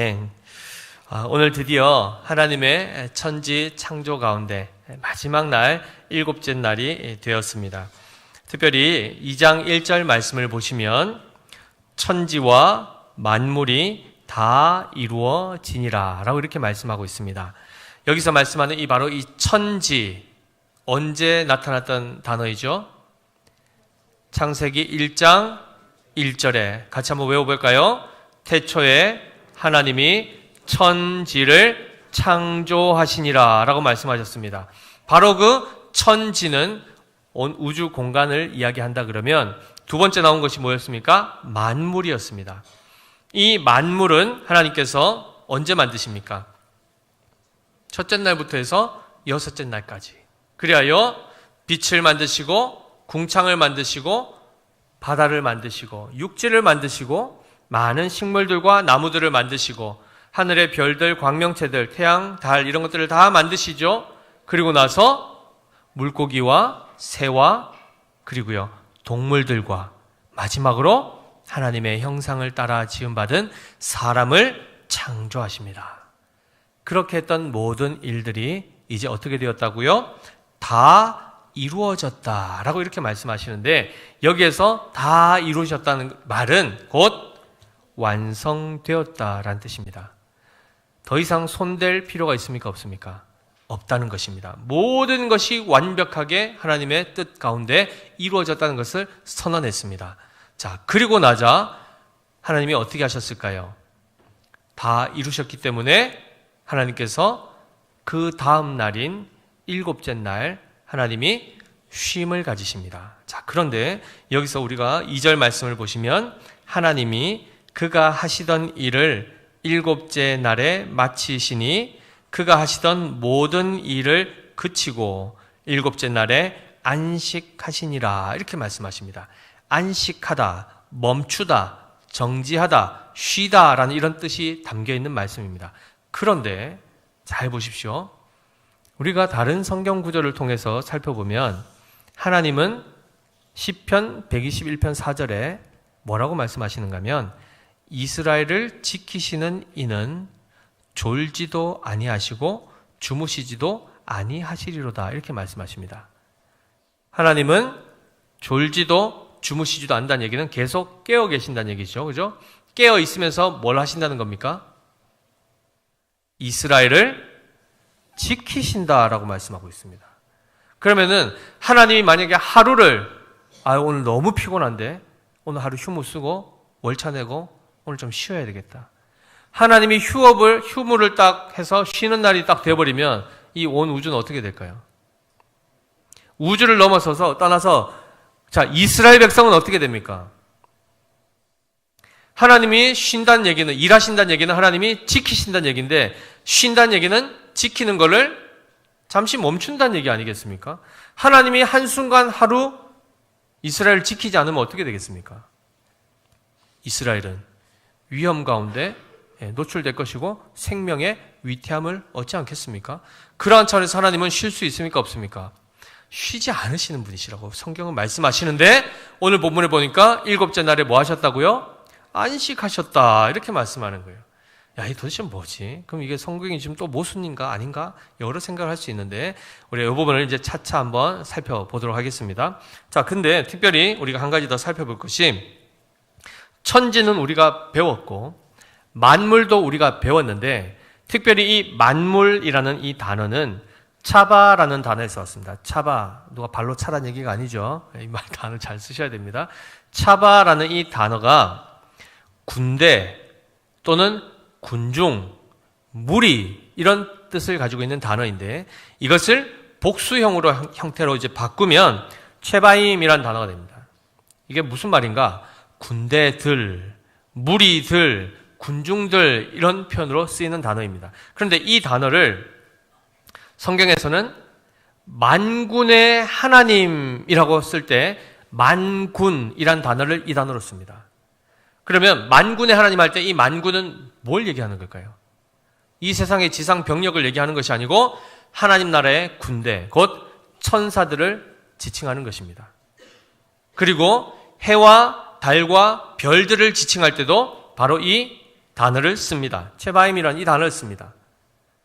인생. 오늘 드디어 하나님의 천지 창조 가운데 마지막 날, 일곱째 날이 되었습니다. 특별히 2장 1절 말씀을 보시면 천지와 만물이 다 이루어지니라 라고 이렇게 말씀하고 있습니다. 여기서 말씀하는 바로 이 천지, 언제 나타났던 단어이죠? 창세기 1장 1절에 같이 한번 외워볼까요? 태초에 하나님이 천지를 창조하시니라 라고 말씀하셨습니다. 바로 그 천지는 온 우주 공간을 이야기한다 그러면 두 번째 나온 것이 뭐였습니까? 만물이었습니다. 이 만물은 하나님께서 언제 만드십니까? 첫째 날부터 해서 여섯째 날까지. 그리하여 빛을 만드시고 궁창을 만드시고 바다를 만드시고 육지를 만드시고 많은 식물들과 나무들을 만드시고 하늘의 별들, 광명체들, 태양, 달 이런 것들을 다 만드시죠. 그리고 나서 물고기와 새와 그리고요 동물들과 마지막으로 하나님의 형상을 따라 지음받은 사람을 창조하십니다. 그렇게 했던 모든 일들이 이제 어떻게 되었다고요? 다 이루어졌다라고 이렇게 말씀하시는데 여기에서 다 이루어졌다는 말은 곧 완성되었다라는 뜻입니다. 더 이상 손댈 필요가 있습니까? 없습니까? 없다는 것입니다. 모든 것이 완벽하게 하나님의 뜻 가운데 이루어졌다는 것을 선언했습니다. 자, 그리고 나자 하나님이 어떻게 하셨을까요? 다 이루셨기 때문에 하나님께서 그 다음 날인 일곱째 날 하나님이 쉼을 가지십니다. 자, 그런데 여기서 우리가 2절 말씀을 보시면 하나님이 그가 하시던 일을 일곱째 날에 마치시니 그가 하시던 모든 일을 그치고 일곱째 날에 안식하시니라 이렇게 말씀하십니다. 안식하다, 멈추다, 정지하다, 쉬다라는 이런 뜻이 담겨있는 말씀입니다. 그런데 잘 보십시오. 우리가 다른 성경 구절을 통해서 살펴보면 하나님은 시편 121편 4절에 뭐라고 말씀하시는가 하면 이스라엘을 지키시는 이는 졸지도 아니하시고 주무시지도 아니하시리로다 이렇게 말씀하십니다. 하나님은 졸지도 주무시지도 않는다는 얘기는 계속 깨어 계신다는 얘기죠. 그죠? 깨어 있으면서 뭘 하신다는 겁니까? 이스라엘을 지키신다라고 말씀하고 있습니다. 그러면은 하나님이 만약에 하루를 오늘 너무 피곤한데 오늘 하루 휴무 쓰고 월차 내고 오늘 좀 쉬어야 되겠다. 하나님이 휴무를 딱 해서 쉬는 날이 딱 돼버리면 이 온 우주는 어떻게 될까요? 우주를 넘어서서 떠나서 자, 이스라엘 백성은 어떻게 됩니까? 하나님이 쉰다는 얘기는, 일하신다는 얘기는 하나님이 지키신다는 얘기인데 쉰다는 얘기는 지키는 것을 잠시 멈춘다는 얘기 아니겠습니까? 하나님이 한순간 하루 이스라엘을 지키지 않으면 어떻게 되겠습니까? 이스라엘은 위험 가운데 노출될 것이고 생명의 위태함을 얻지 않겠습니까? 그러한 차원에서 하나님은 쉴 수 있습니까? 없습니까? 쉬지 않으시는 분이시라고 성경은 말씀하시는데 오늘 본문에 보니까 일곱째 날에 뭐 하셨다고요? 안식하셨다 이렇게 말씀하는 거예요. 야, 이 도대체 뭐지? 그럼 이게 성경이 지금 또 모순인가 아닌가? 여러 생각을 할 수 있는데 우리가 이 부분을 이제 차차 한번 살펴보도록 하겠습니다. 자, 근데 특별히 우리가 한 가지 더 살펴볼 것이 천지는 우리가 배웠고 만물도 우리가 배웠는데 특별히 이 만물이라는 이 단어는 차바라는 단어에서 왔습니다. 차바, 누가 발로 차라는 얘기가 아니죠. 이 말 단어 잘 쓰셔야 됩니다. 차바라는 이 단어가 군대 또는 군중, 무리 이런 뜻을 가지고 있는 단어인데 이것을 복수형으로 형태로 이제 바꾸면 체바임이라는 단어가 됩니다. 이게 무슨 말인가? 군대들, 무리들, 군중들 이런 표현으로 쓰이는 단어입니다. 그런데 이 단어를 성경에서는 만군의 하나님이라고 쓸 때 만군이란 단어를 이 단어로 씁니다. 그러면 만군의 하나님 할 때 이 만군은 뭘 얘기하는 걸까요? 이 세상의 지상 병력을 얘기하는 것이 아니고 하나님 나라의 군대, 곧 천사들을 지칭하는 것입니다. 그리고 해와 달과 별들을 지칭할 때도 바로 이 단어를 씁니다. 체바임이라는 이 단어를 씁니다.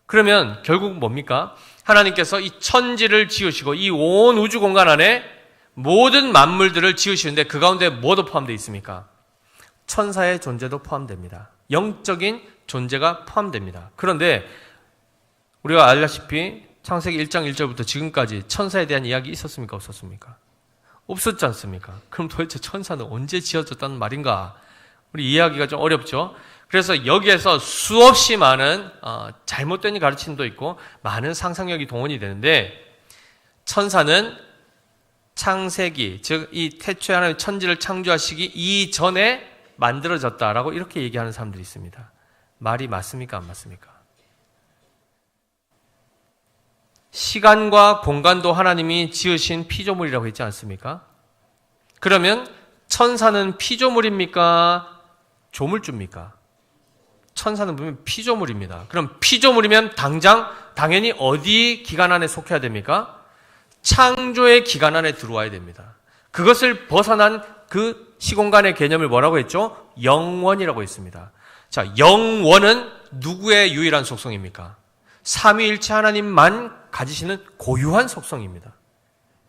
그러면 결국 뭡니까? 하나님께서 이 천지를 지으시고 이 온 우주 공간 안에 모든 만물들을 지으시는데 그 가운데 뭐도 포함되어 있습니까? 천사의 존재도 포함됩니다. 영적인 존재가 포함됩니다. 그런데 우리가 알다시피 창세기 1장 1절부터 지금까지 천사에 대한 이야기 있었습니까? 없었습니까? 없었지 않습니까? 그럼 도대체 천사는 언제 지어졌다는 말인가? 우리 이해하기가 좀 어렵죠? 그래서 여기에서 수없이 많은 잘못된 가르침도 있고 많은 상상력이 동원이 되는데 천사는 창세기, 즉 이 태초에 하나님 천지를 창조하시기 이전에 만들어졌다라고 이렇게 얘기하는 사람들이 있습니다. 말이 맞습니까? 안 맞습니까? 시간과 공간도 하나님이 지으신 피조물이라고 했지 않습니까? 그러면 천사는 피조물입니까? 조물주입니까? 천사는 보면 피조물입니다. 그럼 피조물이면 당연히 어디 기간 안에 속해야 됩니까? 창조의 기간 안에 들어와야 됩니다. 그것을 벗어난 그 시공간의 개념을 뭐라고 했죠? 영원이라고 했습니다. 자, 영원은 누구의 유일한 속성입니까? 삼위일체 하나님만 가지시는 고유한 속성입니다.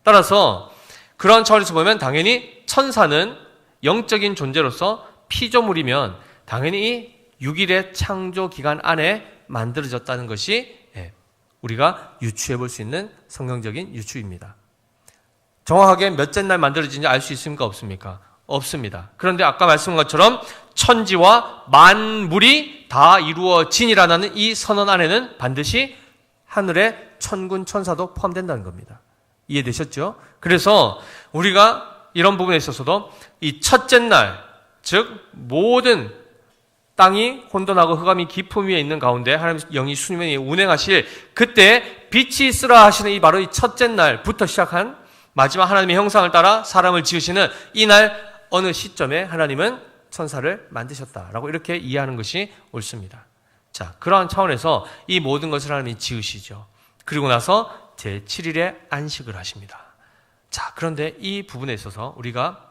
따라서 그런 차원에서 보면 당연히 천사는 영적인 존재로서 피조물이면 당연히 6일의 창조 기간 안에 만들어졌다는 것이 우리가 유추해 볼 수 있는 성경적인 유추입니다. 정확하게 몇째 날 만들어진지 알 수 있습니까? 없습니까? 없습니다. 그런데 아까 말씀한 것처럼 천지와 만물이 다 이루어지니라는 이 선언 안에는 반드시 하늘의 천군 천사도 포함된다는 겁니다. 이해되셨죠? 그래서 우리가 이런 부분에 있어서도 이 첫째 날, 즉 모든 땅이 혼돈하고 흑암이 깊음 위에 있는 가운데 하나님 영이 수님이 운행하실 그때 빛이 있으라 하시는 이 바로 이 첫째 날부터 시작한 마지막 하나님의 형상을 따라 사람을 지으시는 이날 어느 시점에 하나님은 천사를 만드셨다라고 이렇게 이해하는 것이 옳습니다. 자, 그러한 차원에서 이 모든 것을 하나님이 지으시죠. 그리고 나서 제7일에 안식을 하십니다. 자, 그런데 이 부분에 있어서 우리가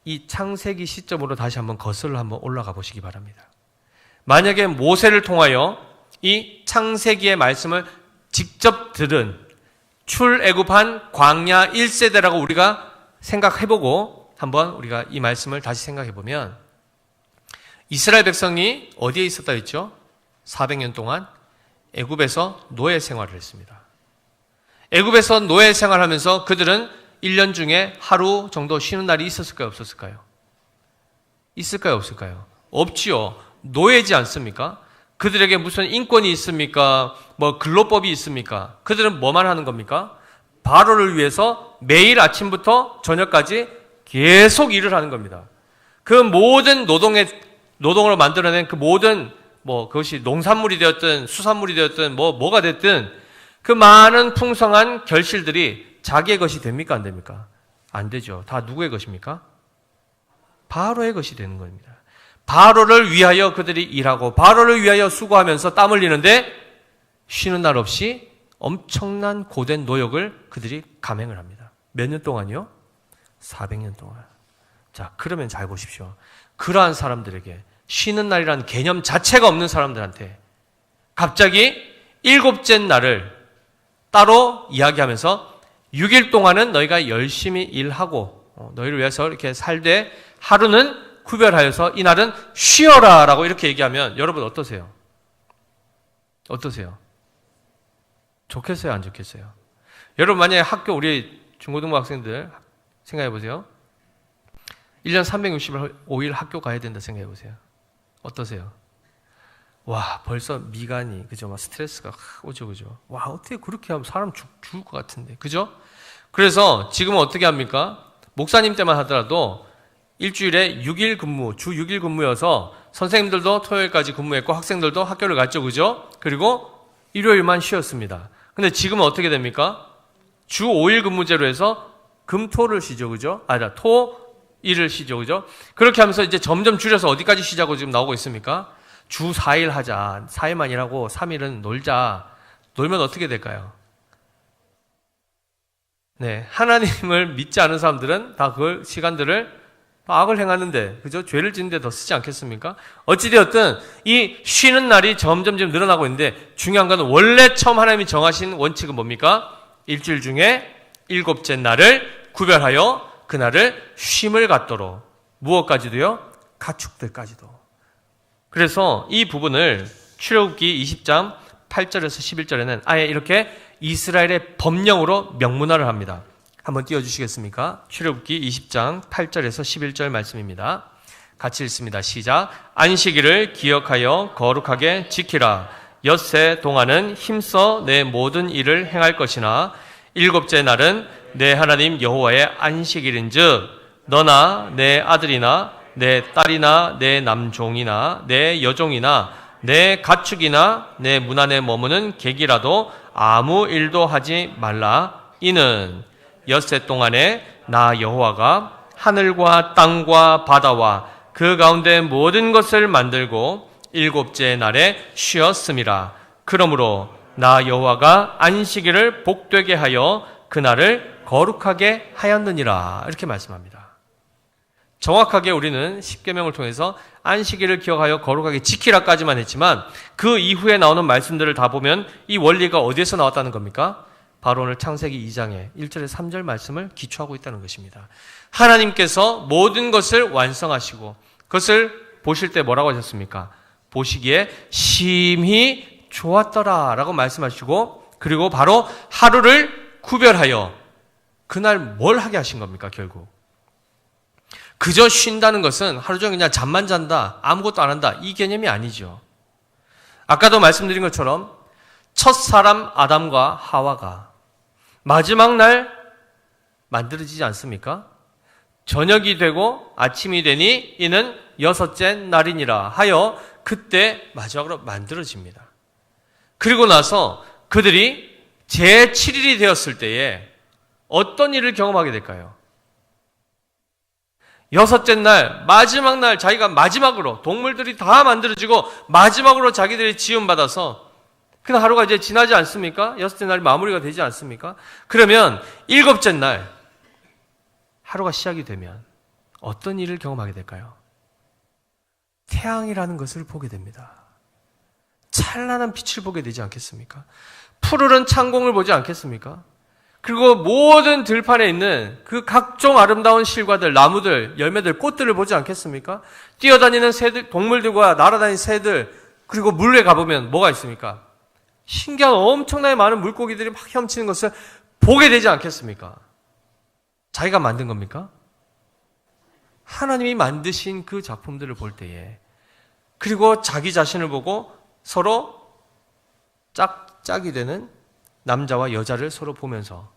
이 창세기 시점으로 다시 한번 거슬러 한번 올라가 보시기 바랍니다. 만약에 모세를 통하여 이 창세기의 말씀을 직접 들은 출애굽한 광야 1세대라고 우리가 생각해보고 한번 우리가 이 말씀을 다시 생각해보면 이스라엘 백성이 어디에 있었다 했죠? 400년 동안 애굽에서 노예 생활을 했습니다. 애굽에서 노예 생활하면서 그들은 1년 중에 하루 정도 쉬는 날이 있었을까요? 없었을까요? 있을까요? 없을까요? 없지요. 노예지 않습니까? 그들에게 무슨 인권이 있습니까? 뭐 근로법이 있습니까? 그들은 뭐만 하는 겁니까? 바로를 위해서 매일 아침부터 저녁까지 계속 일을 하는 겁니다. 그 모든 노동으로 만들어낸 그 모든 그것이 농산물이 되었든 수산물이 되었든 뭐가 됐든 그 많은 풍성한 결실들이 자기의 것이 됩니까? 안 됩니까? 안 되죠. 다 누구의 것입니까? 바로의 것이 되는 겁니다. 바로를 위하여 그들이 일하고 바로를 위하여 수고하면서 땀 흘리는데 쉬는 날 없이 엄청난 고된 노역을 그들이 감행을 합니다. 몇 년 동안요? 400년 동안. 자, 그러면 잘 보십시오. 그러한 사람들에게 쉬는 날이라는 개념 자체가 없는 사람들한테 갑자기 7째 날을 따로 이야기하면서 6일 동안은 너희가 열심히 일하고 너희를 위해서 이렇게 살되 하루는 구별하여서 이날은 쉬어라 라고 이렇게 얘기하면 여러분 어떠세요? 어떠세요? 좋겠어요? 안 좋겠어요? 여러분 만약에 학교 우리 중고등부 학생들 생각해 보세요. 1년 365일 학교 가야 된다 생각해 보세요. 어떠세요? 와, 벌써 미간이, 그죠? 막 스트레스가 오죠, 그죠? 와, 어떻게 그렇게 하면 사람 죽을 것 같은데, 그죠? 그래서 지금은 어떻게 합니까? 목사님 때만 하더라도 일주일에 6일 근무, 주 6일 근무여서 선생님들도 토요일까지 근무했고 학생들도 학교를 갔죠, 그죠? 그리고 일요일만 쉬었습니다. 근데 지금은 어떻게 됩니까? 주 5일 근무제로 해서 금, 토를 쉬죠, 그죠? 토, 일을 쉬죠, 그죠? 그렇게 하면서 이제 점점 줄여서 어디까지 쉬자고 지금 나오고 있습니까? 주 4일 하자. 4일만 일하고 3일은 놀자. 놀면 어떻게 될까요? 네. 하나님을 믿지 않은 사람들은 다 그 시간들을 악을 행하는데, 그죠? 죄를 짓는데 더 쓰지 않겠습니까? 어찌되었든 이 쉬는 날이 점점 늘어나고 있는데 중요한 건 원래 처음 하나님이 정하신 원칙은 뭡니까? 일주일 중에 일곱째 날을 구별하여 그날을 쉼을 갖도록. 무엇까지도요? 가축들까지도. 그래서 이 부분을 출애굽기 20장 8절에서 11절에는 아예 이렇게 이스라엘의 법령으로 명문화를 합니다. 한번 띄워주시겠습니까? 출애굽기 20장 8절에서 11절 말씀입니다. 같이 읽습니다. 시작. 안식일을 기억하여 거룩하게 지키라. 엿새 동안은 힘써 내 모든 일을 행할 것이나 일곱째 날은 내 하나님 여호와의 안식일인즉 너나 내 아들이나 내 딸이나 내 남종이나 내 여종이나 내 가축이나 내 문 안에 머무는 객이라도 아무 일도 하지 말라. 이는 엿새 동안에 나 여호와가 하늘과 땅과 바다와 그 가운데 모든 것을 만들고 일곱째 날에 쉬었음이라. 그러므로 나 여호와가 안식일을 복되게 하여 그날을 거룩하게 하였느니라. 이렇게 말씀합니다. 정확하게 우리는 십계명을 통해서 안식일을 기억하여 거룩하게 지키라까지만 했지만 그 이후에 나오는 말씀들을 다 보면 이 원리가 어디에서 나왔다는 겁니까? 바로 오늘 창세기 2장의 1절에서 3절 말씀을 기초하고 있다는 것입니다. 하나님께서 모든 것을 완성하시고 그것을 보실 때 뭐라고 하셨습니까? 보시기에 심히 좋았더라 라고 말씀하시고 그리고 바로 하루를 구별하여 그날 뭘 하게 하신 겁니까? 결국 그저 쉰다는 것은 하루 종일 그냥 잠만 잔다, 아무것도 안 한다, 이 개념이 아니죠. 아까도 말씀드린 것처럼 첫 사람 아담과 하와가 마지막 날 만들어지지 않습니까? 저녁이 되고 아침이 되니 이는 여섯째 날이니라 하여 그때 마지막으로 만들어집니다. 그리고 나서 그들이 제7일이 되었을 때에 어떤 일을 경험하게 될까요? 여섯째 날, 마지막 날 자기가 마지막으로 동물들이 다 만들어지고 마지막으로 자기들이 지음받아서 그냥 하루가 이제 지나지 않습니까? 여섯째 날이 마무리가 되지 않습니까? 그러면 일곱째 날 하루가 시작이 되면 어떤 일을 경험하게 될까요? 태양이라는 것을 보게 됩니다. 찬란한 빛을 보게 되지 않겠습니까? 푸르른 창공을 보지 않겠습니까? 그리고 모든 들판에 있는 그 각종 아름다운 실과들, 나무들, 열매들, 꽃들을 보지 않겠습니까? 뛰어다니는 새들, 동물들과 날아다니는 새들, 그리고 물에 가보면 뭐가 있습니까? 신기한 엄청나게 많은 물고기들이 막 헤엄치는 것을 보게 되지 않겠습니까? 자기가 만든 겁니까? 하나님이 만드신 그 작품들을 볼 때에 그리고 자기 자신을 보고 서로 짝이 되는 남자와 여자를 서로 보면서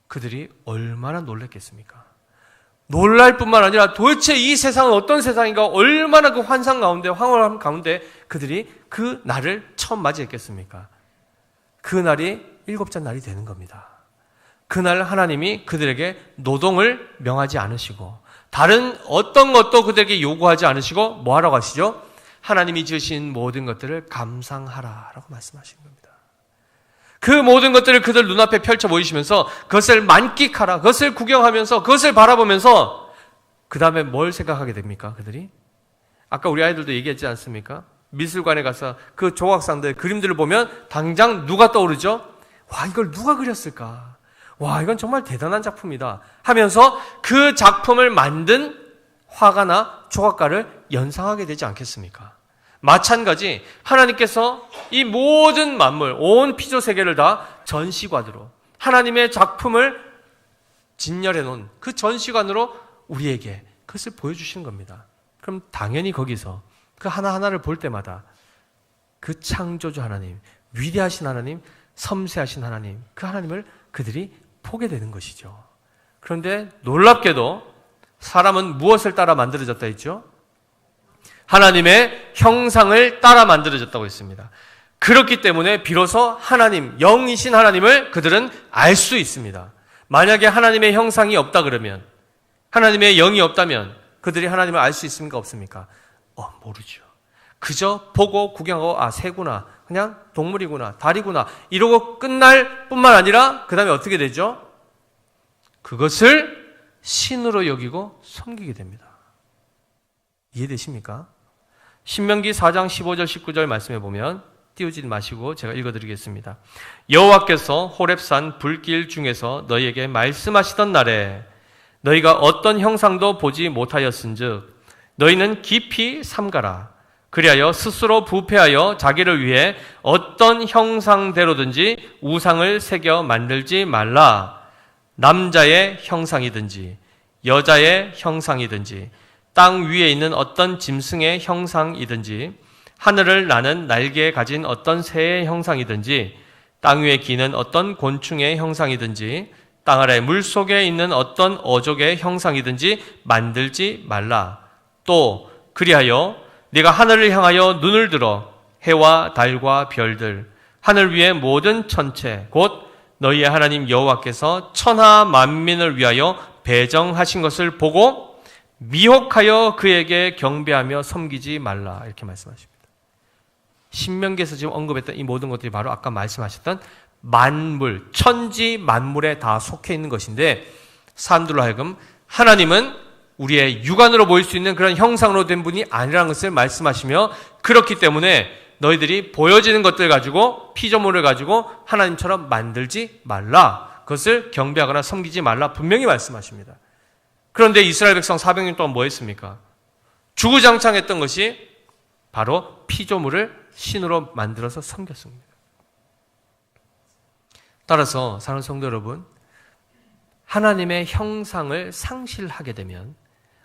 그들이 얼마나 놀랐겠습니까? 놀랄 뿐만 아니라 도대체 이 세상은 어떤 세상인가 얼마나 그 환상 가운데 황홀함 가운데 그들이 그 날을 처음 맞이했겠습니까? 그 날이 일곱째 날이 되는 겁니다. 그날 하나님이 그들에게 노동을 명하지 않으시고 다른 어떤 것도 그들에게 요구하지 않으시고 뭐 하라고 하시죠? 하나님이 지으신 모든 것들을 감상하라라고 말씀하신 겁니다. 그 모든 것들을 그들 눈앞에 펼쳐 보이시면서 그것을 만끽하라, 그것을 구경하면서 그것을 바라보면서 그 다음에 뭘 생각하게 됩니까? 그들이? 아까 우리 아이들도 얘기했지 않습니까? 미술관에 가서 그 조각상들 그림들을 보면 당장 누가 떠오르죠? 와, 이걸 누가 그렸을까? 와, 이건 정말 대단한 작품이다 하면서 그 작품을 만든 화가나 조각가를 연상하게 되지 않겠습니까? 마찬가지 하나님께서 이 모든 만물, 온 피조 세계를 다 전시관으로 하나님의 작품을 진열해 놓은 그 전시관으로 우리에게 그것을 보여주시는 겁니다. 그럼 당연히 거기서 그 하나하나를 볼 때마다 그 창조주 하나님, 위대하신 하나님, 섬세하신 하나님, 그 하나님을 그들이 보게 되는 것이죠. 그런데 놀랍게도 사람은 무엇을 따라 만들어졌다 했죠? 하나님의 형상을 따라 만들어졌다고 했습니다. 그렇기 때문에 비로소 하나님, 영이신 하나님을 그들은 알 수 있습니다. 만약에 하나님의 형상이 없다 그러면, 하나님의 영이 없다면 그들이 하나님을 알 수 있습니까? 없습니까? 모르죠. 그저 보고 구경하고 새구나, 그냥 동물이구나, 다리구나 이러고 끝날 뿐만 아니라 그 다음에 어떻게 되죠? 그것을 신으로 여기고 섬기게 됩니다. 이해되십니까? 신명기 4장 15절 19절 말씀해 보면 띄우지 마시고 제가 읽어드리겠습니다. 여호와께서 호렙산 불길 중에서 너희에게 말씀하시던 날에 너희가 어떤 형상도 보지 못하였은즉 너희는 깊이 삼가라. 그리하여 스스로 부패하여 자기를 위해 어떤 형상대로든지 우상을 새겨 만들지 말라. 남자의 형상이든지 여자의 형상이든지 땅 위에 있는 어떤 짐승의 형상이든지 하늘을 나는 날개 가진 어떤 새의 형상이든지 땅 위에 기는 어떤 곤충의 형상이든지 땅 아래 물속에 있는 어떤 어족의 형상이든지 만들지 말라. 또 그리하여 네가 하늘을 향하여 눈을 들어 해와 달과 별들 하늘 위의 모든 천체 곧 너희의 하나님 여호와께서 천하 만민을 위하여 배정하신 것을 보고 미혹하여 그에게 경배하며 섬기지 말라. 이렇게 말씀하십니다. 신명기에서 지금 언급했던 이 모든 것들이 바로 아까 말씀하셨던 만물, 천지 만물에 다 속해 있는 것인데 사람들로 하여금 하나님은 우리의 육안으로 보일 수 있는 그런 형상으로 된 분이 아니라는 것을 말씀하시며 그렇기 때문에 너희들이 보여지는 것들 가지고 피조물을 가지고 하나님처럼 만들지 말라. 그것을 경배하거나 섬기지 말라. 분명히 말씀하십니다. 그런데 이스라엘 백성 400년 동안 뭐 했습니까? 주구장창했던 것이 바로 피조물을 신으로 만들어서 섬겼습니다. 따라서 사랑하는 성도 여러분, 하나님의 형상을 상실하게 되면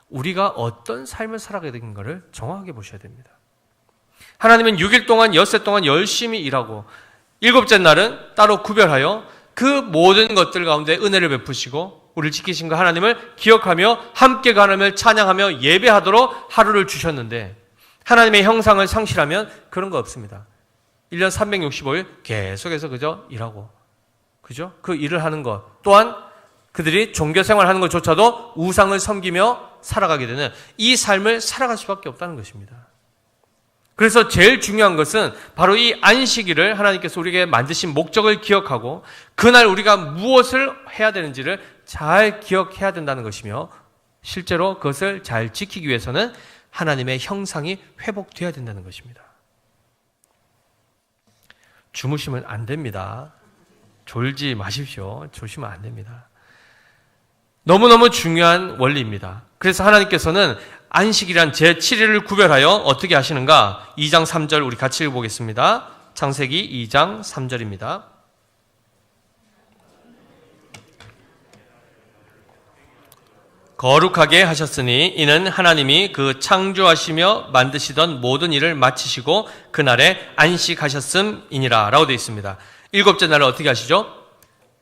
우리가 어떤 삶을 살아가게 된 것을 정확하게 보셔야 됩니다. 하나님은 6일 동안 엿새 동안 열심히 일하고 일곱째 날은 따로 구별하여 그 모든 것들 가운데 은혜를 베푸시고 우리를 지키신 그 하나님을 기억하며 함께 하나님을 찬양하며 예배하도록 하루를 주셨는데 하나님의 형상을 상실하면 그런 거 없습니다. 1년 365일 계속해서 그저 일하고 그죠? 그 일을 하는 것 또한 그들이 종교생활 하는 것조차도 우상을 섬기며 살아가게 되는 이 삶을 살아갈 수밖에 없다는 것입니다. 그래서 제일 중요한 것은 바로 이 안식일을 하나님께서 우리에게 만드신 목적을 기억하고 그날 우리가 무엇을 해야 되는지를 잘 기억해야 된다는 것이며 실제로 그것을 잘 지키기 위해서는 하나님의 형상이 회복되어야 된다는 것입니다. 주무시면 안 됩니다. 졸지 마십시오. 조시면 안 됩니다. 너무너무 중요한 원리입니다. 그래서 하나님께서는 안식이란 제7일을 구별하여 어떻게 하시는가? 2장 3절 우리 같이 읽어보겠습니다. 창세기 2장 3절입니다. 거룩하게 하셨으니 이는 하나님이 그 창조하시며 만드시던 모든 일을 마치시고 그날에 안식하셨음이니라 라고 되어 있습니다. 일곱째 날을 어떻게 하시죠?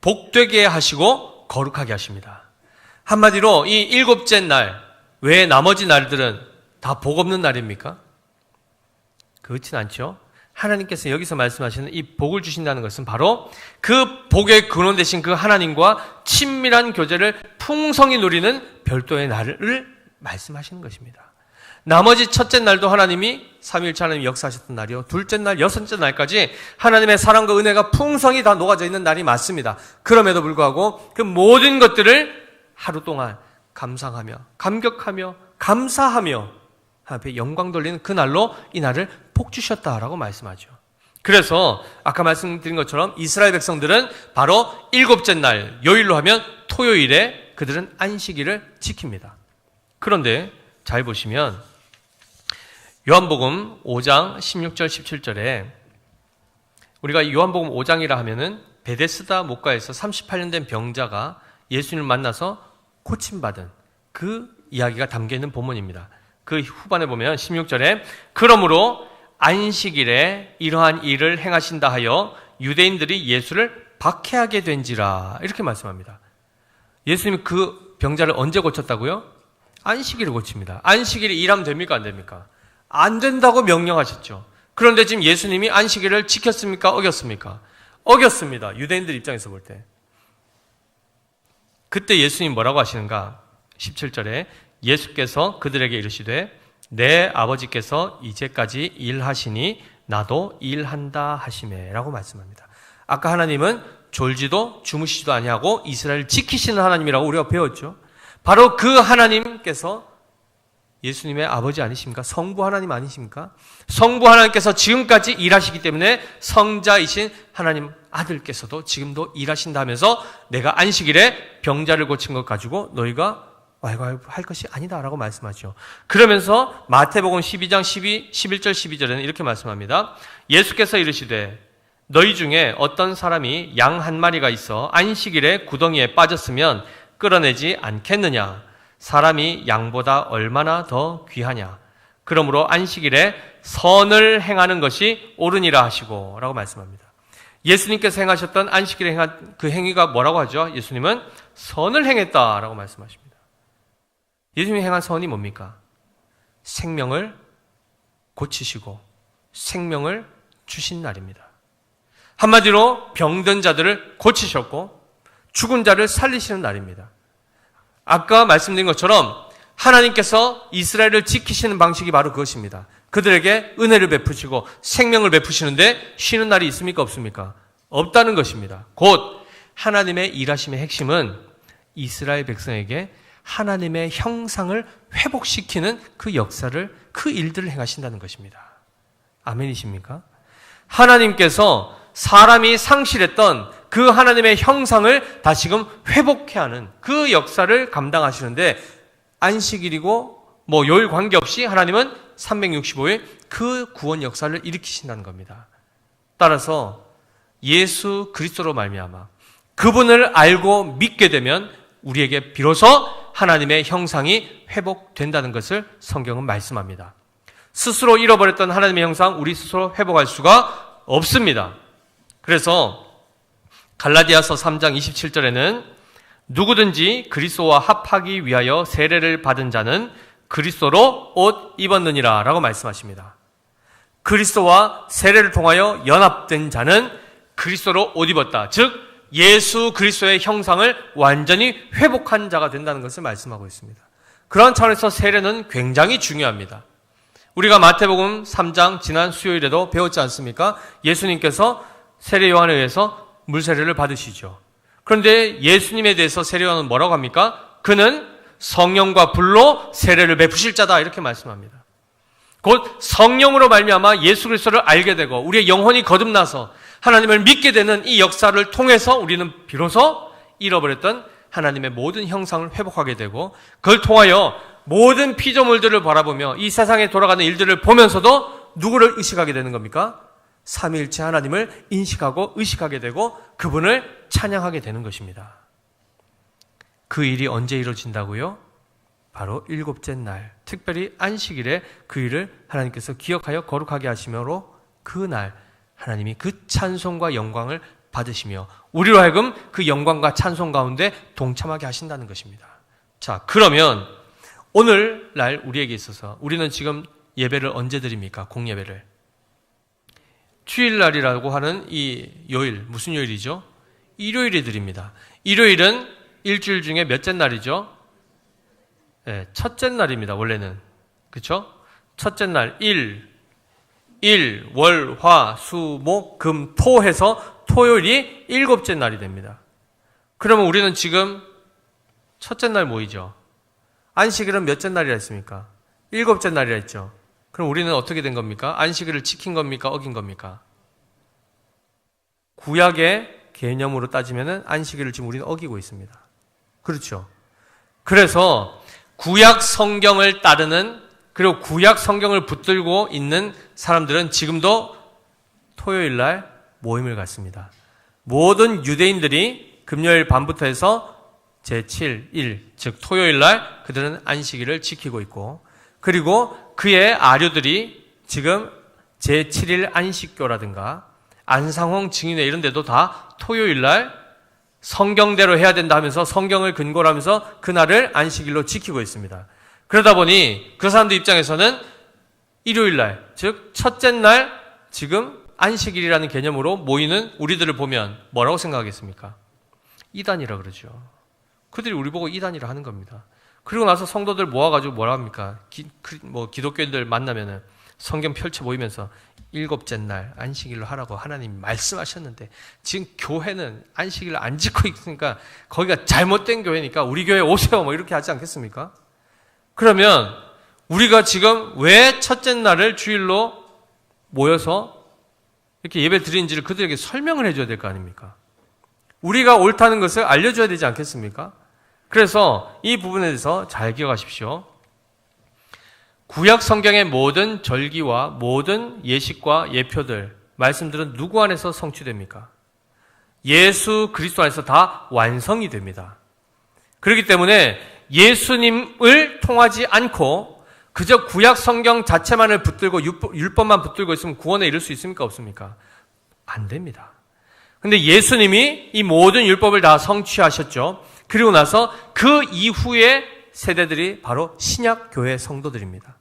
복되게 하시고 거룩하게 하십니다. 한마디로 이 일곱째 날 왜 나머지 날들은 다 복 없는 날입니까? 그렇진 않죠. 하나님께서 여기서 말씀하시는 이 복을 주신다는 것은 바로 그 복의 근원 되신 그 하나님과 친밀한 교제를 풍성히 누리는 별도의 날을 말씀하시는 것입니다. 나머지 첫째 날도 하나님이 삼위일체 하나님이 역사하셨던 날이요. 둘째 날, 여섯째 날까지 하나님의 사랑과 은혜가 풍성히 다 녹아져 있는 날이 맞습니다. 그럼에도 불구하고 그 모든 것들을 하루 동안 감상하며 감격하며 감사하며 앞에 영광 돌리는 그 날로 이 날을 복 주셨다라고 말씀하죠. 그래서 아까 말씀드린 것처럼 이스라엘 백성들은 바로 일곱째 날 요일로 하면 토요일에 그들은 안식일을 지킵니다. 그런데 잘 보시면 요한복음 5장 16절 17절에 우리가 요한복음 5장이라 하면은 베데스다 목가에서 38년 된 병자가 예수님을 만나서 고침받은 그 이야기가 담겨있는 본문입니다. 그 후반에 보면 16절에 그러므로 안식일에 이러한 일을 행하신다 하여 유대인들이 예수를 박해하게 된지라 이렇게 말씀합니다. 예수님이 그 병자를 언제 고쳤다고요? 안식일을 고칩니다. 안식일이 일하면 됩니까? 안 됩니까? 안 된다고 명령하셨죠. 그런데 지금 예수님이 안식일을 지켰습니까? 어겼습니까? 어겼습니다. 유대인들 입장에서 볼 때. 그때 예수님 뭐라고 하시는가? 17절에 예수께서 그들에게 이르시되 내 아버지께서 이제까지 일하시니 나도 일한다 하시매 라고 말씀합니다. 아까 하나님은 졸지도 주무시지도 아니하고 이스라엘을 지키시는 하나님이라고 우리가 배웠죠. 바로 그 하나님께서 예수님의 아버지 아니십니까? 성부 하나님 아니십니까? 성부 하나님께서 지금까지 일하시기 때문에 성자이신 하나님 아들께서도 지금도 일하신다 하면서 내가 안식일에 병자를 고친 것 가지고 너희가 왈가왈부할 것이 아니다라고 말씀하죠. 그러면서 마태복음 12장 11절 12절에는 이렇게 말씀합니다. 예수께서 이르시되 너희 중에 어떤 사람이 양 한 마리가 있어 안식일에 구덩이에 빠졌으면 끌어내지 않겠느냐? 사람이 양보다 얼마나 더 귀하냐? 그러므로 안식일에 선을 행하는 것이 옳으니라 하시고 라고 말씀합니다. 예수님께서 행하셨던 안식일에 행한 그 행위가 뭐라고 하죠? 예수님은 선을 행했다라고 말씀하십니다. 예수님이 행한 선이 뭡니까? 생명을 고치시고 생명을 주신 날입니다. 한마디로 병든 자들을 고치셨고 죽은 자를 살리시는 날입니다. 아까 말씀드린 것처럼 하나님께서 이스라엘을 지키시는 방식이 바로 그것입니다. 그들에게 은혜를 베푸시고 생명을 베푸시는데 쉬는 날이 있습니까? 없습니까? 없다는 것입니다. 곧 하나님의 일하심의 핵심은 이스라엘 백성에게 하나님의 형상을 회복시키는 그 역사를, 그 일들을 행하신다는 것입니다. 아멘이십니까? 하나님께서 사람이 상실했던 그 하나님의 형상을 다시금 회복해 하는 그 역사를 감당하시는데 안식일이고 요일 관계없이 하나님은 365일 그 구원 역사를 일으키신다는 겁니다. 따라서 예수 그리스도로 말미암아 그분을 알고 믿게 되면 우리에게 비로소 하나님의 형상이 회복된다는 것을 성경은 말씀합니다. 스스로 잃어버렸던 하나님의 형상 우리 스스로 회복할 수가 없습니다. 그래서 갈라디아서 3장 27절에는 누구든지 그리스도와 합하기 위하여 세례를 받은 자는 그리스도로 옷 입었느니라 라고 말씀하십니다. 그리스도와 세례를 통하여 연합된 자는 그리스도로 옷 입었다. 즉 예수 그리스도의 형상을 완전히 회복한 자가 된다는 것을 말씀하고 있습니다. 그런 차원에서 세례는 굉장히 중요합니다. 우리가 마태복음 3장 지난 수요일에도 배웠지 않습니까? 예수님께서 세례 요한에 의해서 물세례를 받으시죠. 그런데 예수님에 대해서 세례 요한은 뭐라고 합니까? 그는 성령과 불로 세례를 베푸실 자다 이렇게 말씀합니다. 곧 성령으로 말미암아 예수 그리스도를 알게 되고 우리의 영혼이 거듭나서 하나님을 믿게 되는 이 역사를 통해서 우리는 비로소 잃어버렸던 하나님의 모든 형상을 회복하게 되고 그걸 통하여 모든 피조물들을 바라보며 이 세상에 돌아가는 일들을 보면서도 누구를 의식하게 되는 겁니까? 삼위일체 하나님을 인식하고 의식하게 되고 그분을 찬양하게 되는 것입니다. 그 일이 언제 이루어진다고요? 바로 일곱째 날, 특별히 안식일에 그 일을 하나님께서 기억하여 거룩하게 하시므로 그 날 하나님이 그 찬송과 영광을 받으시며 우리로 하여금 그 영광과 찬송 가운데 동참하게 하신다는 것입니다. 자, 그러면 오늘날 우리에게 있어서 우리는 지금 예배를 언제 드립니까? 공예배를. 주일날이라고 하는 이 요일, 무슨 요일이죠? 일요일에 드립니다. 일요일은 일주일 중에 몇째 날이죠? 네, 첫째 날입니다. 원래는. 그렇죠? 첫째 날 일, 월, 화, 수, 목, 금, 토 해서 토요일이 일곱째 날이 됩니다. 그러면 우리는 지금 첫째 날 모이죠. 안식일은 몇째 날이라 했습니까? 일곱째 날이라 했죠. 그럼 우리는 어떻게 된 겁니까? 안식일을 지킨 겁니까? 어긴 겁니까? 구약의 개념으로 따지면 안식일을 지금 우리는 어기고 있습니다. 그렇죠. 그래서 구약 성경을 따르는 그리고 구약 성경을 붙들고 있는 사람들은 지금도 토요일 날 모임을 갖습니다. 모든 유대인들이 금요일 밤부터 해서 제7일, 즉 토요일 날 그들은 안식일을 지키고 있고 그리고 그의 아류들이 지금 제7일 안식교라든가 안상홍 증인회 이런 데도 다 토요일 날 성경대로 해야 된다 하면서 성경을 근거로 하면서 그날을 안식일로 지키고 있습니다. 그러다 보니 그 사람들 입장에서는 일요일 날, 즉 첫째 날 지금 안식일이라는 개념으로 모이는 우리들을 보면 뭐라고 생각하겠습니까? 이단이라 그러죠. 그들이 우리 보고 이단이라 하는 겁니다. 그리고 나서 성도들 모아가지고 뭐라 합니까? 기독교인들 만나면은 성경 펼쳐 보이면서 일곱째 날 안식일로 하라고 하나님 말씀하셨는데 지금 교회는 안식일을 안 지키고 있으니까 거기가 잘못된 교회니까 우리 교회 오세요 뭐 이렇게 하지 않겠습니까? 그러면 우리가 지금 왜 첫째 날을 주일로 모여서 이렇게 예배 드리는지를 그들에게 설명을 해줘야 될 거 아닙니까? 우리가 옳다는 것을 알려줘야 되지 않겠습니까? 그래서 이 부분에 대해서 잘 기억하십시오. 구약 성경의 모든 절기와 모든 예식과 예표들, 말씀들은 누구 안에서 성취됩니까? 예수 그리스도 안에서 다 완성이 됩니다. 그렇기 때문에 예수님을 통하지 않고 그저 구약 성경 자체만을 붙들고 율법만 붙들고 있으면 구원에 이를 수 있습니까? 없습니까? 안 됩니다. 근데 예수님이 이 모든 율법을 다 성취하셨죠. 그리고 나서 그 이후의 세대들이 바로 신약 교회 성도들입니다.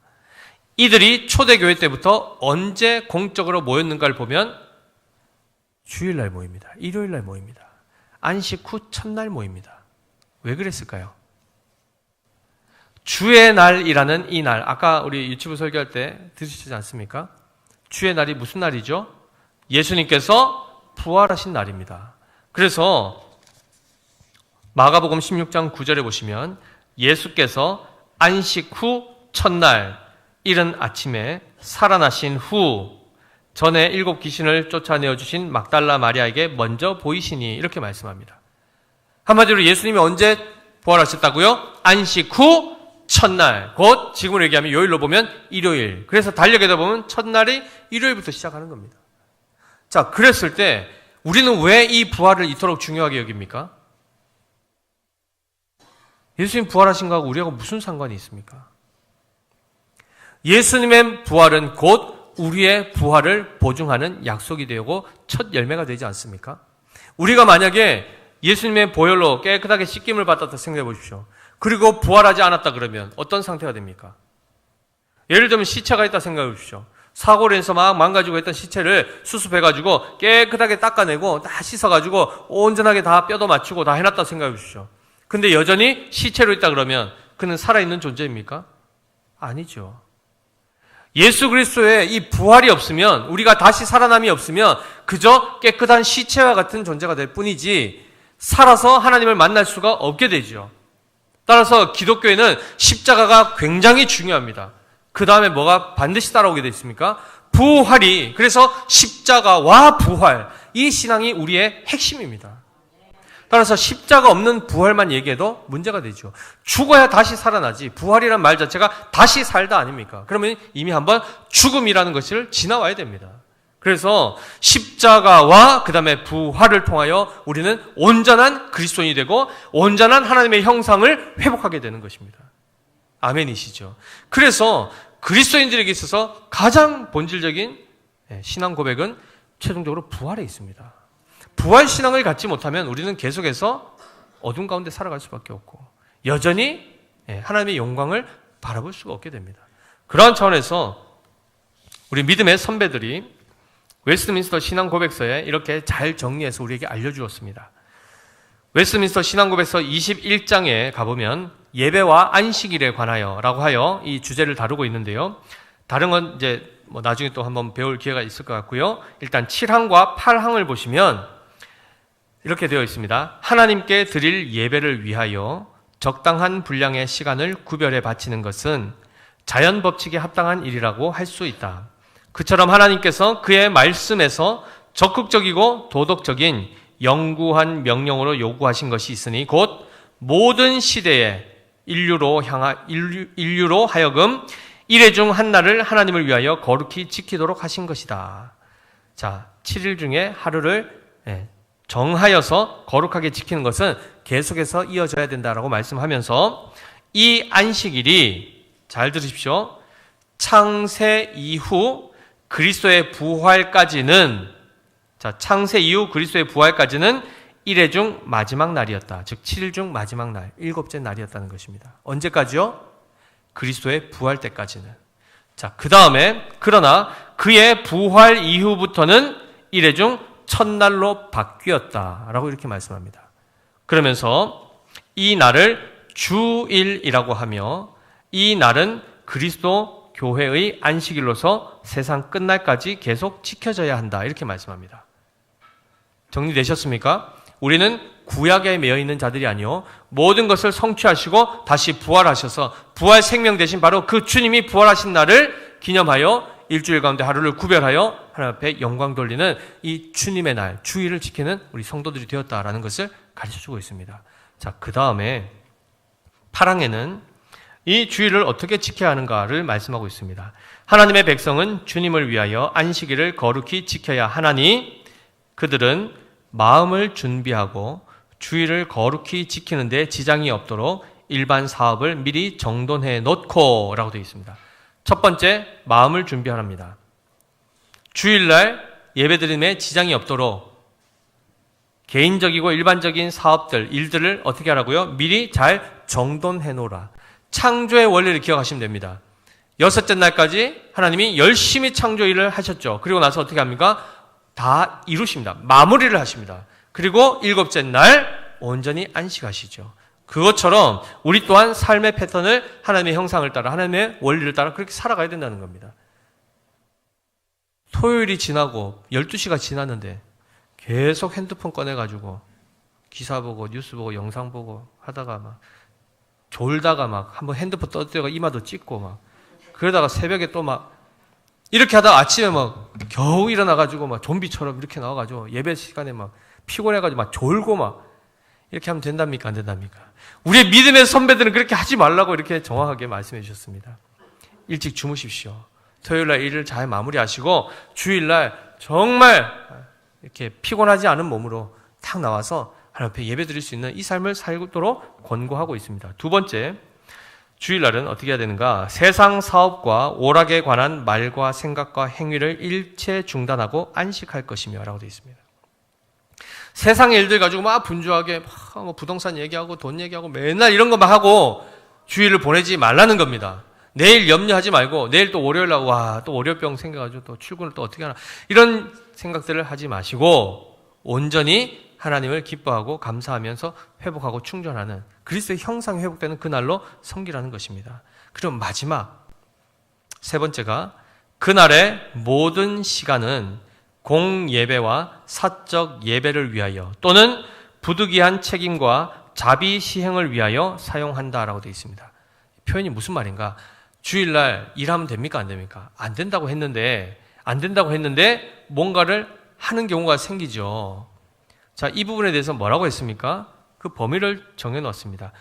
이들이 초대교회 때부터 언제 공적으로 모였는가를 보면 주일날 모입니다. 일요일날 모입니다. 안식 후 첫날 모입니다. 왜 그랬을까요? 주의 날이라는 이 날, 아까 우리 유치부 설교할 때 들으시지 않습니까? 주의 날이 무슨 날이죠? 예수님께서 부활하신 날입니다. 그래서 마가복음 16장 9절에 보시면 예수께서 안식 후 첫날 이른 아침에 살아나신 후 전에 7 귀신을 쫓아내어 주신 막달라 마리아에게 먼저 보이시니 이렇게 말씀합니다. 한마디로 예수님이 언제 부활하셨다고요? 안식 후 첫날, 곧 지금으로 얘기하면 요일로 보면 일요일. 그래서 달력에다 보면 첫날이 일요일부터 시작하는 겁니다. 자, 그랬을 때 우리는 왜 이 부활을 이토록 중요하게 여깁니까? 예수님 부활하신 거하고 우리하고 무슨 상관이 있습니까? 예수님의 부활은 곧 우리의 부활을 보증하는 약속이 되고 첫 열매가 되지 않습니까? 우리가 만약에 예수님의 보혈로 깨끗하게 씻김을 받았다 생각해 보십시오. 그리고 부활하지 않았다 그러면 어떤 상태가 됩니까? 예를 들면 시체가 있다 생각해 보십시오. 사고로 인해서 막 망가지고 있던 시체를 수습해가지고 깨끗하게 닦아내고 다 씻어가지고 온전하게 다 뼈도 맞추고 다 해놨다 생각해 보십시오. 근데 여전히 시체로 있다 그러면 그는 살아있는 존재입니까? 아니죠. 예수 그리스도의 이 부활이 없으면, 우리가 다시 살아남이 없으면 그저 깨끗한 시체와 같은 존재가 될 뿐이지 살아서 하나님을 만날 수가 없게 되죠. 따라서 기독교에는 십자가가 굉장히 중요합니다. 그 다음에 뭐가 반드시 따라오게 되어 있습니까? 부활이. 그래서 십자가와 부활, 이 신앙이 우리의 핵심입니다. 따라서 십자가 없는 부활만 얘기해도 문제가 되죠. 죽어야 다시 살아나지, 부활이라는 말 자체가 다시 살다 아닙니까? 그러면 이미 한번 죽음이라는 것을 지나와야 됩니다. 그래서 십자가와 그 다음에 부활을 통하여 우리는 온전한 그리스도인이 되고 온전한 하나님의 형상을 회복하게 되는 것입니다. 아멘이시죠? 그래서 그리스도인들에게 있어서 가장 본질적인 신앙 고백은 최종적으로 부활에 있습니다. 부활 신앙을 갖지 못하면 우리는 계속해서 어둠 가운데 살아갈 수밖에 없고 여전히 하나님의 영광을 바라볼 수가 없게 됩니다. 그러한 차원에서 우리 믿음의 선배들이 웨스트민스터 신앙고백서에 이렇게 잘 정리해서 우리에게 알려주었습니다. 웨스트민스터 신앙고백서 21장에 가보면 예배와 안식일에 관하여 라고 하여 이 주제를 다루고 있는데요. 다른 건 이제 나중에 또 한번 배울 기회가 있을 것 같고요. 일단 7항과 8항을 보시면 이렇게 되어 있습니다. 하나님께 드릴 예배를 위하여 적당한 분량의 시간을 구별해 바치는 것은 자연 법칙에 합당한 일이라고 할 수 있다. 그처럼 하나님께서 그의 말씀에서 적극적이고 도덕적인 영구한 명령으로 요구하신 것이 있으니 곧 모든 시대에 인류로 하여금 일회 중 한 날을 하나님을 위하여 거룩히 지키도록 하신 것이다. 자, 7일 중에 하루를 정하여서 거룩하게 지키는 것은 계속해서 이어져야 된다라고 말씀하면서 이 안식일이, 잘 들으십시오, 창세 이후 그리스도의 부활까지는, 자, 창세 이후 그리스도의 부활까지는 1회 중 마지막 날이었다. 즉 7일 중 마지막 날, 7째 날이었다는 것입니다. 언제까지요? 그리스도의 부활 때까지는. 자, 그 다음에 그러나 그의 부활 이후부터는 1회 중 첫날로 바뀌었다라고 이렇게 말씀합니다. 그러면서 이 날을 주일이라고 하며 이 날은 그리스도 교회의 안식일로서 세상 끝날까지 계속 지켜져야 한다 이렇게 말씀합니다. 정리되셨습니까? 우리는 구약에 매여 있는 자들이 아니요 모든 것을 성취하시고 다시 부활하셔서 부활 생명 되신 바로 그 주님이 부활하신 날을 기념하여 일주일 가운데 하루를 구별하여 하나님 앞에 영광 돌리는 이 주님의 날, 주일을 지키는 우리 성도들이 되었다라는 것을 가르쳐주고 있습니다. 자, 그 다음에 8항에는 이 주일을 어떻게 지켜야 하는가를 말씀하고 있습니다. 하나님의 백성은 주님을 위하여 안식일을 거룩히 지켜야 하나니 그들은 마음을 준비하고 주일을 거룩히 지키는 데 지장이 없도록 일반 사업을 미리 정돈해 놓고 라고 되어 있습니다. 첫 번째, 마음을 준비하랍니다. 주일날 예배드림에 지장이 없도록 개인적이고 일반적인 사업들, 일들을 어떻게 하라고요? 미리 잘 정돈해 놓으라. 창조의 원리를 기억하시면 됩니다. 여섯째 날까지 하나님이 열심히 창조 일을 하셨죠. 그리고 나서 어떻게 합니까? 다 이루십니다. 마무리를 하십니다. 그리고 일곱째 날 온전히 안식하시죠. 그것처럼 우리 또한 삶의 패턴을 하나님의 형상을 따라 하나님의 원리를 따라 그렇게 살아가야 된다는 겁니다. 토요일이 지나고 12시가 지났는데 계속 핸드폰 꺼내가지고 기사 보고 뉴스 보고 영상 보고 하다가 막 졸다가 막 한번 핸드폰 떠들다가 이마도 찍고 막 그러다가 새벽에 또 막 이렇게 하다가 아침에 막 겨우 일어나가지고 막 좀비처럼 이렇게 나와가지고 예배 시간에 막 피곤해가지고 막 졸고 막 이렇게 하면 된답니까? 안 된답니까? 우리의 믿음의 선배들은 그렇게 하지 말라고 이렇게 정확하게 말씀해 주셨습니다. 일찍 주무십시오. 토요일날 일을 잘 마무리하시고 주일날 정말 이렇게 피곤하지 않은 몸으로 탁 나와서 하나님 앞에 예배 드릴 수 있는 이 삶을 살도록 권고하고 있습니다. 두 번째, 주일날은 어떻게 해야 되는가? 세상 사업과 오락에 관한 말과 생각과 행위를 일체 중단하고 안식할 것이며 라고 되어 있습니다. 세상의 일들 가지고 막 분주하게 막 부동산 얘기하고 돈 얘기하고 맨날 이런 것만 하고 주일을 보내지 말라는 겁니다. 내일 염려하지 말고 내일 또 월요일 날 와 또 월요병 생겨가지고 또 출근을 또 어떻게 하나 이런 생각들을 하지 마시고 온전히 하나님을 기뻐하고 감사하면서 회복하고 충전하는 그리스도의 형상이 회복되는 그날로 섬기라는 것입니다. 그리고 마지막 세 번째가 그날의 모든 시간은 공예배와 사적 예배를 위하여 또는 부득이한 책임과 자비 시행을 위하여 사용한다라고 되어 있습니다. 표현이 무슨 말인가? 주일날 일하면 됩니까? 안 됩니까? 안 된다고 했는데 뭔가를 하는 경우가 생기죠. 자, 이 부분에 대해서 뭐라고 했습니까? 그 범위를 정해놓았습니다.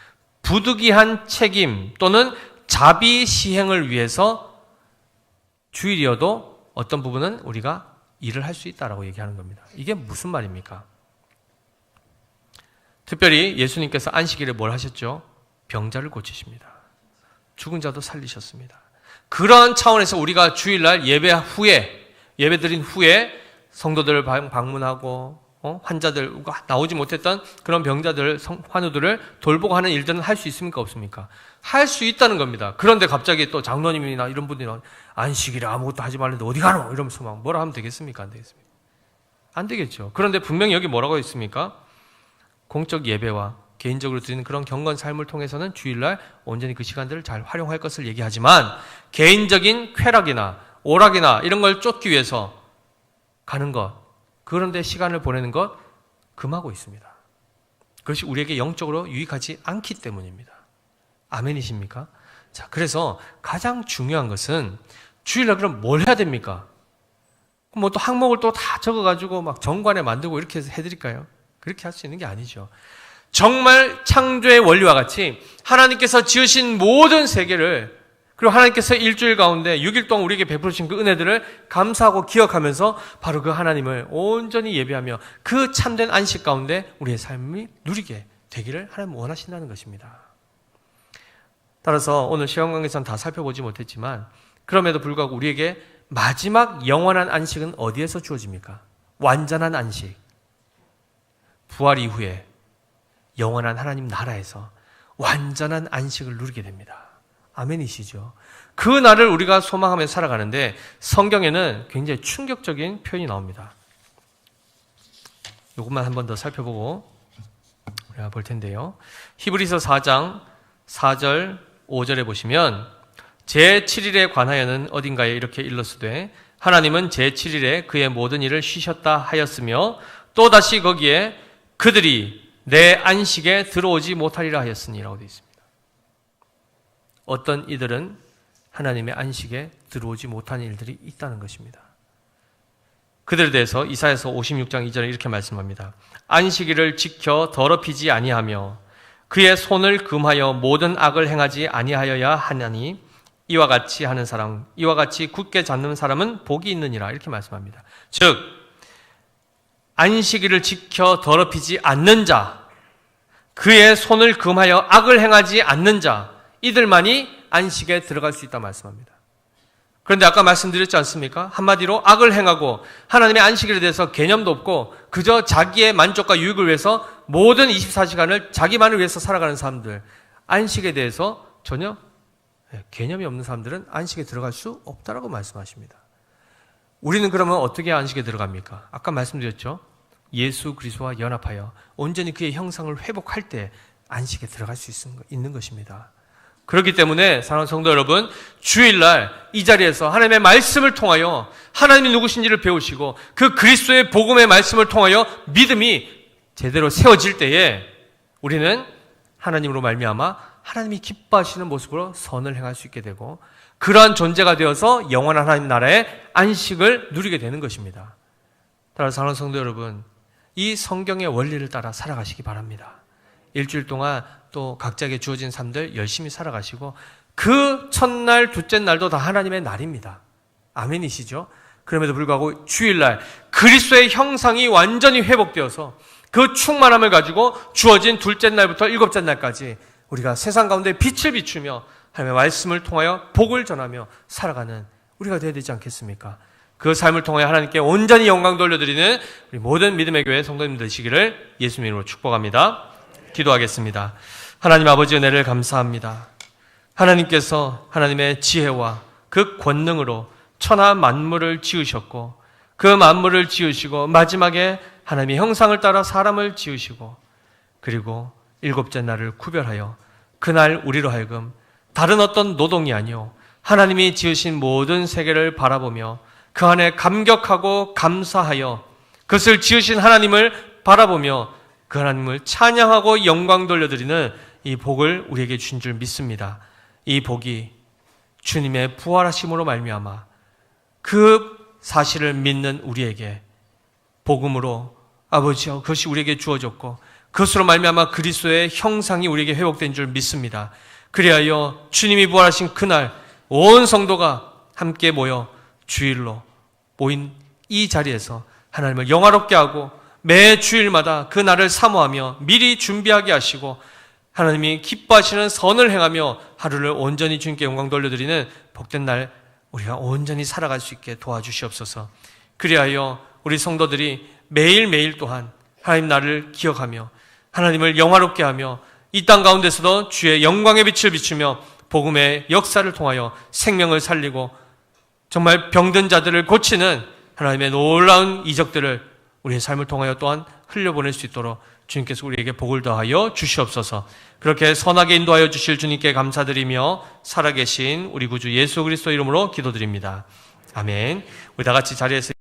부득이한 책임 또는 자비 시행을 위해서 주일이어도 어떤 부분은 우리가 일을 할 수 있다라고 얘기하는 겁니다. 이게 무슨 말입니까? 특별히 예수님께서 안식일에 뭘 하셨죠? 병자를 고치십니다. 죽은 자도 살리셨습니다. 그런 차원에서 우리가 주일날 예배 드린 후에 성도들을 방문하고 환자들, 나오지 못했던 그런 병자들, 환우들을 돌보고 하는 일들은 할 수 있습니까? 없습니까? 할 수 있다는 겁니다. 그런데 갑자기 또 장로님이나 이런 분들이 안식일에 아무것도 하지 말는데 어디 가노? 이러면서 막 뭐라 하면 되겠습니까? 안 되겠습니까? 안 되겠죠. 그런데 분명히 여기 뭐라고 했습니까? 공적 예배와 개인적으로 드리는 그런 경건 삶을 통해서는 주일날 온전히 그 시간들을 잘 활용할 것을 얘기하지만 개인적인 쾌락이나 오락이나 이런 걸 쫓기 위해서 가는 것, 그런데 시간을 보내는 것 금하고 있습니다. 그것이 우리에게 영적으로 유익하지 않기 때문입니다. 아멘이십니까? 자, 그래서 가장 중요한 것은 주일날 그럼 뭘 해야 됩니까? 뭐 또 항목을 또 다 적어가지고 막 정관에 만들고 이렇게 해서 해드릴까요? 그렇게 할 수 있는 게 아니죠. 정말 창조의 원리와 같이 하나님께서 지으신 모든 세계를 그리고 하나님께서 일주일 가운데 6일 동안 우리에게 베풀으신 그 은혜들을 감사하고 기억하면서 바로 그 하나님을 온전히 예배하며 그 참된 안식 가운데 우리의 삶이 누리게 되기를 하나님 원하신다는 것입니다. 따라서 오늘 시간 관계상 다 살펴보지 못했지만 그럼에도 불구하고 우리에게 마지막 영원한 안식은 어디에서 주어집니까? 완전한 안식. 부활 이후에 영원한 하나님 나라에서 완전한 안식을 누리게 됩니다. 아멘이시죠? 그 날을 우리가 소망하며 살아가는데 성경에는 굉장히 충격적인 표현이 나옵니다. 이것만 한 번 더 살펴보고 우리가 볼 텐데요. 히브리서 4장 4절 5절에 보시면 제7일에 관하여는 어딘가에 이렇게 일렀으되 하나님은 제7일에 그의 모든 일을 쉬셨다 하였으며 또다시 거기에 그들이 내 안식에 들어오지 못하리라 하였으니라고 되어 있습니다. 어떤 이들은 하나님의 안식에 들어오지 못하는 일들이 있다는 것입니다. 그들에 대해서 이사야서 56장 2절에 이렇게 말씀합니다. 안식일을 지켜 더럽히지 아니하며 그의 손을 금하여 모든 악을 행하지 아니하여야 하나니 이와 같이 하는 사람, 이와 같이 굳게 잡는 사람은 복이 있느니라 이렇게 말씀합니다. 즉 안식일을 지켜 더럽히지 않는 자, 그의 손을 금하여 악을 행하지 않는 자, 이들만이 안식에 들어갈 수 있다 말씀합니다. 그런데 아까 말씀드렸지 않습니까? 한마디로 악을 행하고 하나님의 안식일에 대해서 개념도 없고 그저 자기의 만족과 유익을 위해서 모든 24시간을 자기만을 위해서 살아가는 사람들, 안식에 대해서 전혀 개념이 없는 사람들은 안식에 들어갈 수 없다라고 말씀하십니다. 우리는 그러면 어떻게 안식에 들어갑니까? 아까 말씀드렸죠. 예수 그리스도와 연합하여 온전히 그의 형상을 회복할 때 안식에 들어갈 수 있는 것입니다. 그렇기 때문에 사랑하는 성도 여러분, 주일날 이 자리에서 하나님의 말씀을 통하여 하나님이 누구신지를 배우시고 그 그리스도의 복음의 말씀을 통하여 믿음이 제대로 세워질 때에 우리는 하나님으로 말미암아 하나님이 기뻐하시는 모습으로 선을 행할 수 있게 되고 그러한 존재가 되어서 영원한 하나님 나라의 안식을 누리게 되는 것입니다. 따라서 사랑하는 성도 여러분, 이 성경의 원리를 따라 살아가시기 바랍니다. 일주일 동안 또 각자에게 주어진 삶들 열심히 살아가시고 그 첫날, 둘째 날도 다 하나님의 날입니다. 아멘이시죠? 그럼에도 불구하고 주일날 그리스도의 형상이 완전히 회복되어서 그 충만함을 가지고 주어진 둘째 날부터 일곱째 날까지 우리가 세상 가운데 빛을 비추며 하나님의 말씀을 통하여 복을 전하며 살아가는 우리가 되어야 되지 않겠습니까? 그 삶을 통하여 하나님께 온전히 영광 돌려드리는 우리 모든 믿음의 교회 성도님들 되시기를 예수님 이름으로 축복합니다. 기도하겠습니다. 하나님 아버지 은혜를 감사합니다. 하나님께서 하나님의 지혜와 그 권능으로 천하 만물을 지으셨고 그 만물을 지으시고 마지막에 하나님의 형상을 따라 사람을 지으시고 그리고 일곱째 날을 구별하여 그날 우리로 하여금 다른 어떤 노동이 아니요 하나님이 지으신 모든 세계를 바라보며 그 안에 감격하고 감사하여 그것을 지으신 하나님을 바라보며 그 하나님을 찬양하고 영광 돌려드리는 이 복을 우리에게 주신 줄 믿습니다. 이 복이 주님의 부활하심으로 말미암아 그 사실을 믿는 우리에게 복음으로 아버지여 그것이 우리에게 주어졌고 그것으로 말미암아 그리스도의 형상이 우리에게 회복된 줄 믿습니다. 그리하여 주님이 부활하신 그날 온 성도가 함께 모여 주일로 모인 이 자리에서 하나님을 영화롭게 하고 매 주일마다 그 날을 사모하며 미리 준비하게 하시고 하나님이 기뻐하시는 선을 행하며 하루를 온전히 주님께 영광 돌려드리는 복된 날 우리가 온전히 살아갈 수 있게 도와주시옵소서. 그리하여 우리 성도들이 매일매일 또한 하나님 나를 기억하며 하나님을 영화롭게 하며 이 땅 가운데서도 주의 영광의 빛을 비추며 복음의 역사를 통하여 생명을 살리고 정말 병든 자들을 고치는 하나님의 놀라운 이적들을 우리의 삶을 통하여 또한 흘려보낼 수 있도록 주님께서 우리에게 복을 더하여 주시옵소서. 그렇게 선하게 인도하여 주실 주님께 감사드리며 살아계신 우리 구주 예수 그리스도 이름으로 기도드립니다. 아멘. 우리 다 같이 자리에서